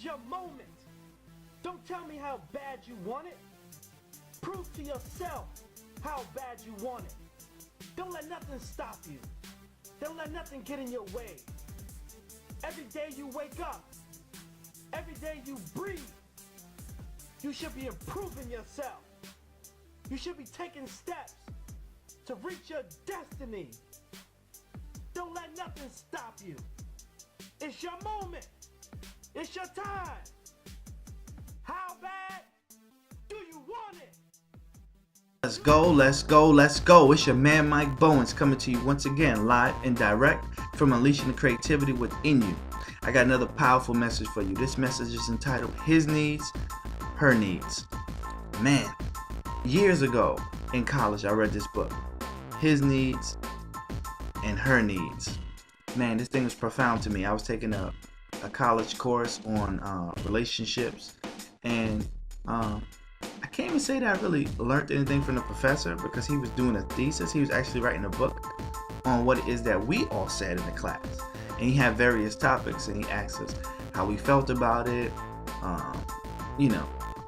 your moment. Don't tell me how bad you want it. Prove to yourself how bad you want it. Don't let nothing stop you. Don't let nothing get in your way. Every day you wake up, every day you breathe, you should be improving yourself. You should be taking steps to reach your destiny. Don't let nothing stop you. It's your moment. It's your time. How bad do you want it? Let's go, let's go, let's go. It's your man Mike Bowens coming to you once again live and direct from Unleashing the Creativity Within You. I got another powerful message for you. This message is entitled His Needs, Her Needs. Man, years ago in college I read this book, His Needs and Her Needs. Man, this thing was profound to me. I was taking a college course on relationships, and I can't even say that I really learned anything from the professor, because he was doing a thesis. He was actually writing a book on what it is that we all said in the class, and he had various topics, and he asked us how we felt about it,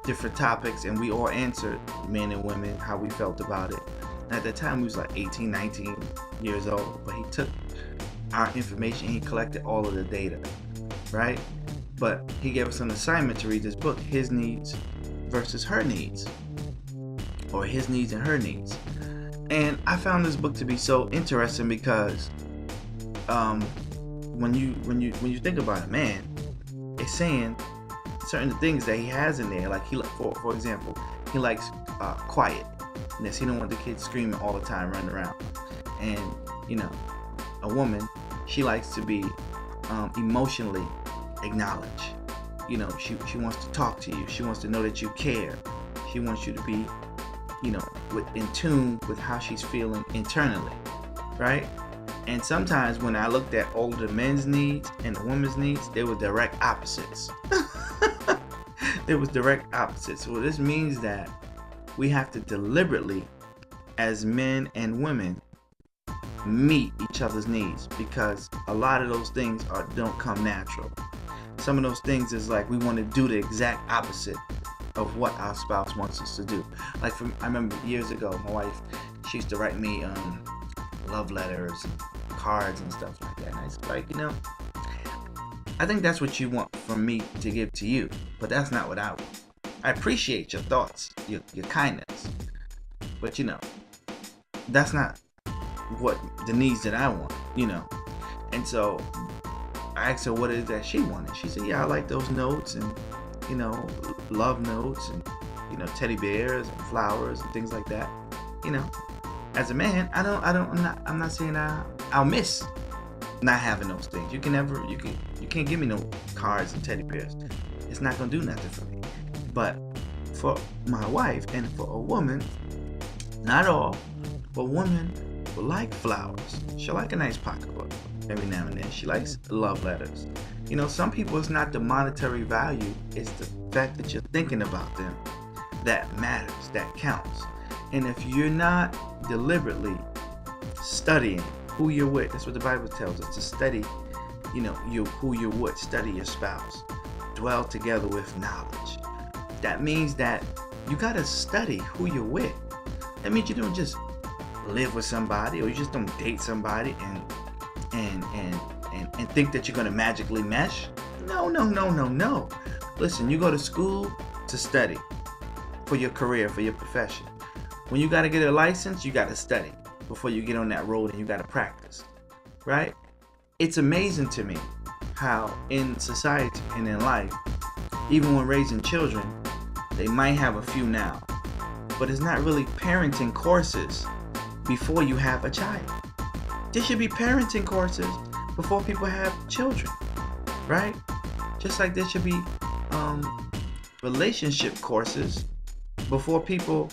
different topics, and we all answered, men and women, how we felt about it. And at the time we was like 18, 19 years old, but he took our information, he collected all of the data, right? But he gave us an assignment to read this book, His Needs versus Her Needs, or His Needs and Her Needs. And I found this book to be so interesting because when you think about it, man, it's saying certain things that he has in there. Like for example, he likes quietness. He don't want the kids screaming all the time, running around. And a woman, she likes to be emotionally acknowledged. She wants to talk to you. She wants to know that you care. She wants you to be, in tune with how she's feeling internally, right? And sometimes when I looked at all of the men's needs and the women's needs, they were direct opposites. There was direct opposites. So this means that we have to deliberately, as men and women, meet each other's needs, because a lot of those things don't come natural. Some of those things is like we want to do the exact opposite of what our spouse wants us to do. Like I remember years ago, my wife, she used to write me love letters, and cards and stuff like that. And I was like, I think that's what you want from me to give to you, but that's not what I want. I appreciate your thoughts, your kindness, but that's not what the needs that I want, And so I asked her what it is that she wanted. She said, yeah, I like those notes and, love notes and, teddy bears and flowers and things like that. As a man, I'm not saying I'll miss not having those things. You can't give me no cards and teddy bears. It's not gonna do nothing for me. But for my wife and for a woman, not all, but women will like flowers. She'll like a nice pocketbook every now and then. She likes love letters. Some people, it's not the monetary value, it's the fact that you're thinking about them that matters, that counts. And if you're not deliberately studying who you're with, that's what the Bible tells us, to study, who you're with, study your spouse, dwell together with knowledge. That means that you gotta study who you're with. That means you don't just live with somebody, or you just don't date somebody and think that you're gonna magically mesh. No. Listen, you go to school to study for your career, for your profession. When you gotta get a license, you gotta study before you get on that road, and you gotta practice, right? It's amazing to me how in society and in life, even when raising children, they might have a few now, but it's not really parenting courses before you have a child. There should be parenting courses before people have children, right? Just like there should be relationship courses before people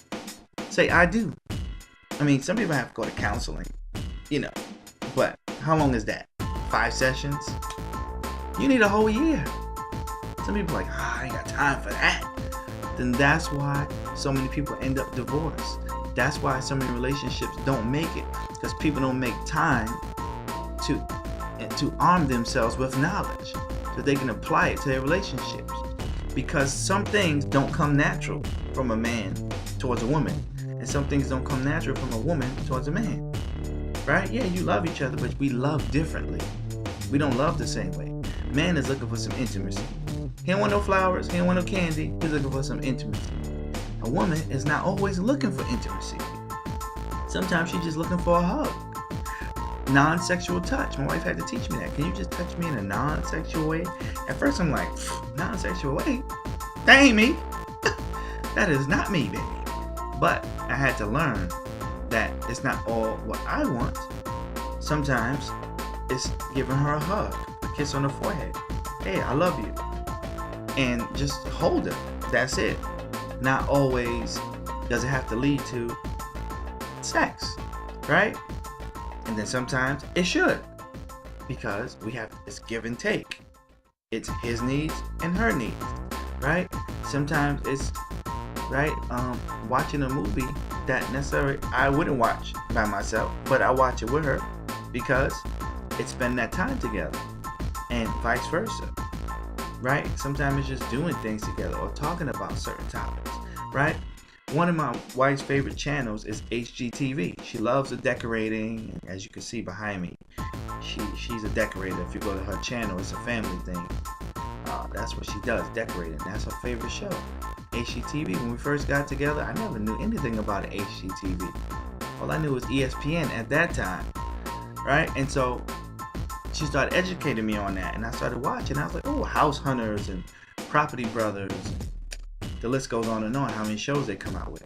say I do. I mean, some people have to go to counseling, but how long is that? 5 sessions? You need a whole year. Some people are like, I ain't got time for that. Then that's why so many people end up divorced. That's why so many relationships don't make it, because people don't make time to arm themselves with knowledge. that they can apply it to their relationships. Because some things don't come natural from a man towards a woman, and some things don't come natural from a woman towards a man. Right? Yeah, you love each other, but we love differently. We don't love the same way. Man is looking for some intimacy. He don't want no flowers, he don't want no candy, he's looking for some intimacy. A woman is not always looking for intimacy. Sometimes she's just looking for a hug. Non-sexual touch. My wife had to teach me that. Can you just touch me in a non-sexual way? At first I'm like, non-sexual way? That ain't me. That is not me, baby. But I had to learn that it's not all what I want. Sometimes it's giving her a hug, a kiss on the forehead. Hey, I love you. And just hold her. That's it. Not always does it have to lead to sex, right? And then sometimes it should, because it's give and take. It's his needs and her needs, right? Sometimes it's watching a movie that necessarily I wouldn't watch by myself, but I watch it with her because it's spending that time together, and vice versa, right? Sometimes it's just doing things together or talking about certain topics, right? One of my wife's favorite channels is HGTV. She loves the decorating. As you can see behind me, she's a decorator. If you go to her channel, it's a family thing. That's what she does, decorating. That's her favorite show, HGTV. When we first got together, I never knew anything about HGTV. All I knew was ESPN at that time, right? And so she started educating me on that, and I started watching. I was like, oh, House Hunters and Property Brothers. The list goes on and on, how many shows they come out with.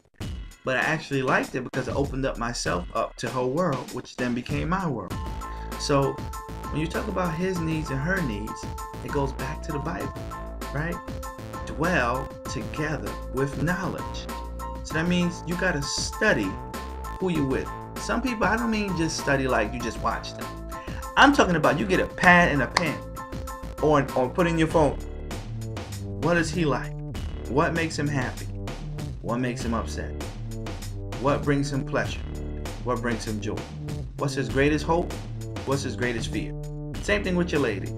But I actually liked it because it opened up myself up to her world, which then became my world. So when you talk about his needs and her needs, it goes back to the Bible, right? Dwell together with knowledge. So that means you got to study who you with. Some people, I don't mean just study like you just watch them. I'm talking about you get a pad and a pen or put in your phone. What is he like? What makes him happy? What makes him upset? What brings him pleasure? What brings him joy? What's his greatest hope? What's his greatest fear? Same thing with your lady.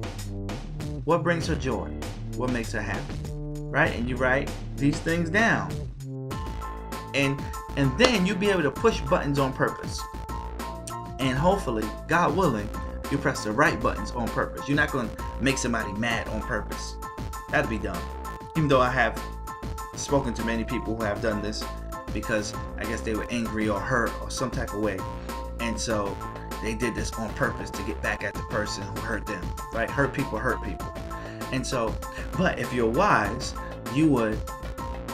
What brings her joy? What makes her happy? Right? And you write these things down. And then you'll be able to push buttons on purpose. And hopefully, God willing, you press the right buttons on purpose. You're not going to make somebody mad on purpose. That'd be dumb. Even though I have spoken to many people who have done this because I guess they were angry or hurt or some type of way, and so they did this on purpose to get back at the person who hurt them, right? Hurt people. And so, but if you're wise, you would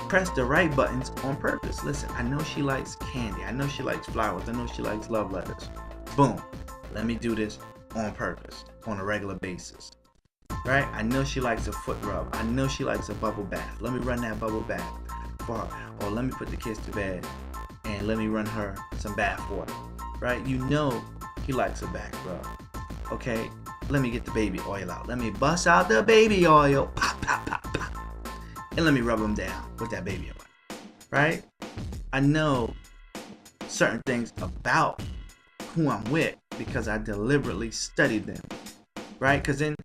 press the right buttons on purpose. Listen, I know she likes candy, I know she likes flowers, I know she likes love letters. Boom, let me do this on purpose on a regular basis. Right? I know she likes a foot rub. I know she likes a bubble bath. Let me run that bubble bath for her. Or let me put the kids to bed and let me run her some bath water. Right? You know he likes a back rub. Okay? Let me get the baby oil out. Let me bust out the baby oil. Pop, pop, pop, pop. And let me rub them down with that baby oil. Right? I know certain things about who I'm with because I deliberately studied them. Right? Because then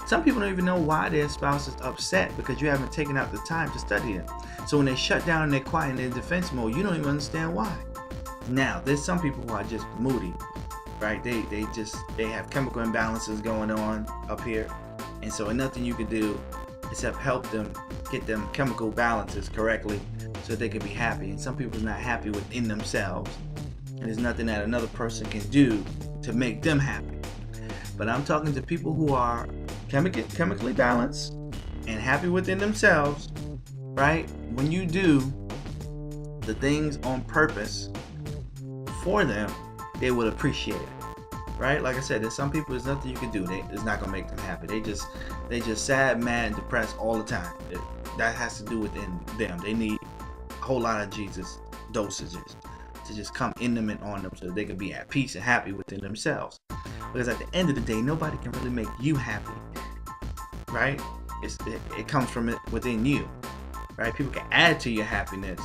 some people don't even know why their spouse is upset because you haven't taken out the time to study them. So when they shut down and they're quiet and they're in defense mode, you don't even understand why. Now, there's some people who are just moody, right? They have chemical imbalances going on up here. And so nothing you can do except help them get them chemical balances correctly so they can be happy. And some people are not happy within themselves. And there's nothing that another person can do to make them happy. But I'm talking to people who are chemically balanced and happy within themselves, right? When you do the things on purpose for them, they will appreciate it, right? Like I said, there's some people, there's nothing you can do. It's not gonna make them happy. They just sad, mad, and depressed all the time. That has to do within them. They need a whole lot of Jesus dosages to just come in them and on them so that they can be at peace and happy within themselves. Because at the end of the day, nobody can really make you happy, right? It comes from within you, right? People can add to your happiness,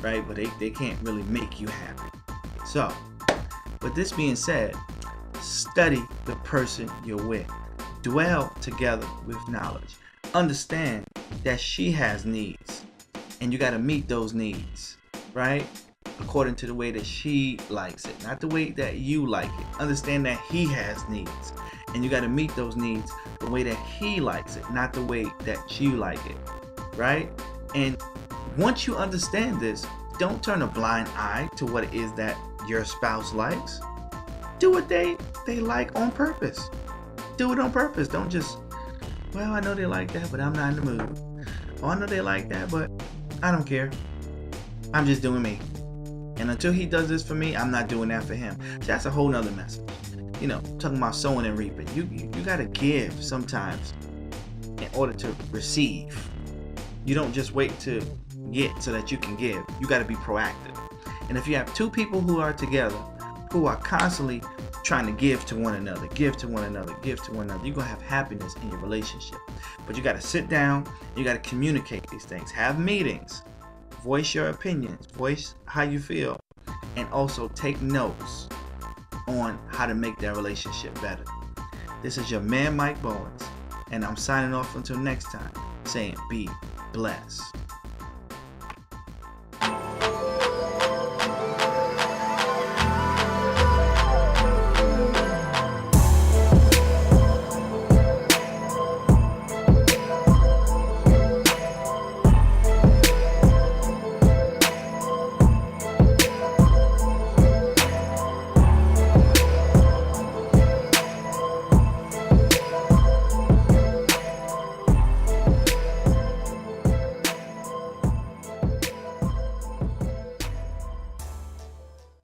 right? But they can't really make you happy. So, with this being said, study the person you're with. Dwell together with knowledge. Understand that she has needs, and you got to meet those needs, right? According to the way that she likes it, not the way that you like it. Understand that he has needs, and you got to meet those needs the way that he likes it, not the way that you like it, right? And once you understand this, don't turn a blind eye to what it is that your spouse likes. Do what they like on purpose. Do it on purpose. Don't just, well, I know they like that, but I'm not in the mood. Oh, I know they like that, but I don't care. I'm just doing me. And until he does this for me, I'm not doing that for him. So that's a whole nother message. You know, talking about sowing and reaping. You gotta give sometimes in order to receive. You don't just wait to get so that you can give. You gotta be proactive. And if you have two people who are together, who are constantly trying to give to one another, give to one another, give to one another, you're gonna have happiness in your relationship. But you gotta sit down, you gotta communicate these things, have meetings, voice your opinions, voice how you feel, and also take notes on how to make that relationship better. This is your man, Mike Bowens, and I'm signing off until next time, saying be blessed.